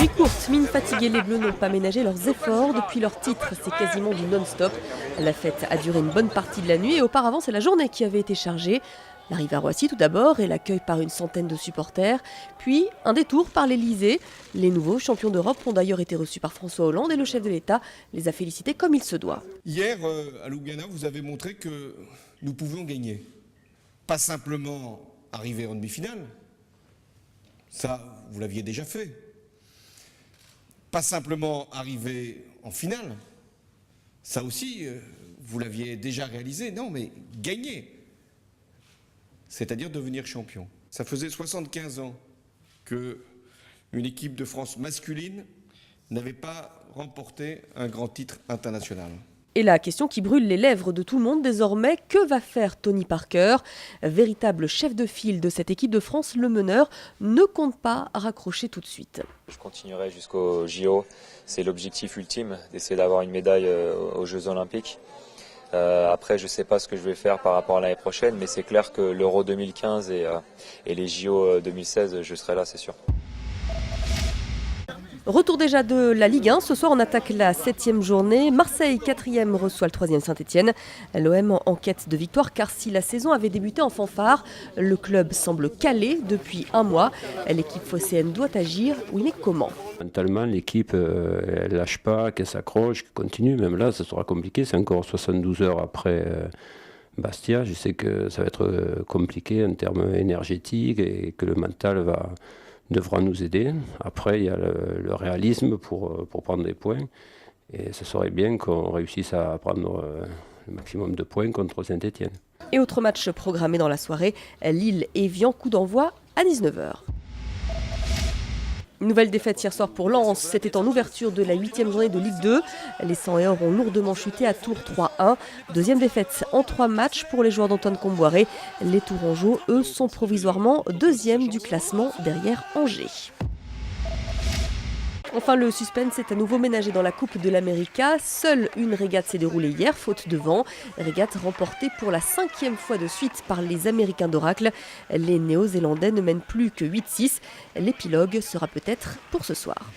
Nuit courte, mine fatiguée, les Bleus n'ont pas ménagé leurs efforts. Depuis leur titre, c'est quasiment du non-stop. La fête a duré une bonne partie de la nuit et auparavant, c'est la journée qui avait été chargée. L'arrivée à Roissy tout d'abord et l'accueil par une centaine de supporters. Puis un détour par l'Elysée. Les nouveaux champions d'Europe ont d'ailleurs été reçus par François Hollande et le chef de l'État les a félicités comme il se doit. Hier, à Ljubljana, vous avez montré que nous pouvions gagner. Pas simplement arriver en demi-finale. Ça, vous l'aviez déjà fait. Pas simplement arriver en finale. Ça aussi, vous l'aviez déjà réalisé. Non, mais gagner. C'est-à-dire devenir champion. Ça faisait 75 ans qu'une équipe de France masculine n'avait pas remporté un grand titre international. Et la question qui brûle les lèvres de tout le monde désormais, que va faire Tony Parker ? Véritable chef de file de cette équipe de France, le meneur ne compte pas raccrocher tout de suite. Je continuerai jusqu'au JO, c'est l'objectif ultime d'essayer d'avoir une médaille aux Jeux Olympiques. Après, je ne sais pas ce que je vais faire par rapport à l'année prochaine, mais c'est clair que l'Euro 2015 et les JO 2016, je serai là, c'est sûr. Retour déjà de la Ligue 1. Ce soir, on attaque la 7e journée. Marseille, 4e, reçoit le 3e Saint-Etienne. L'OM en quête de victoire, car si la saison avait débuté en fanfare, le club semble calé depuis un mois. L'équipe phocéenne doit agir. Oui, mais comment ? Mentalement, l'équipe, elle lâche pas, qu'elle s'accroche, qu'elle continue. Même là, ça sera compliqué. C'est encore 72 heures après Bastia. Je sais que ça va être compliqué en termes énergétiques et que le mental devra nous aider. Après, il y a le réalisme pour prendre des points. Et ce serait bien qu'on réussisse à prendre le maximum de points contre Saint-Etienne. Et autre match programmé dans la soirée, Lille-Évian, coup d'envoi à 19h. Une nouvelle défaite hier soir pour Lens, c'était en ouverture de la 8e journée de Ligue 2. Les 100 et or ont lourdement chuté à Tours 3-1. Deuxième défaite en 3 matchs pour les joueurs d'Antoine Comboiré. Les Tourangeaux, eux, sont provisoirement 2e du classement derrière Angers. Enfin, le suspense est à nouveau ménagé dans la Coupe de l'América. Seule une régate s'est déroulée hier, faute de vent. Régate remportée pour la 5e fois de suite par les Américains d'Oracle. Les Néo-Zélandais ne mènent plus que 8-6. L'épilogue sera peut-être pour ce soir.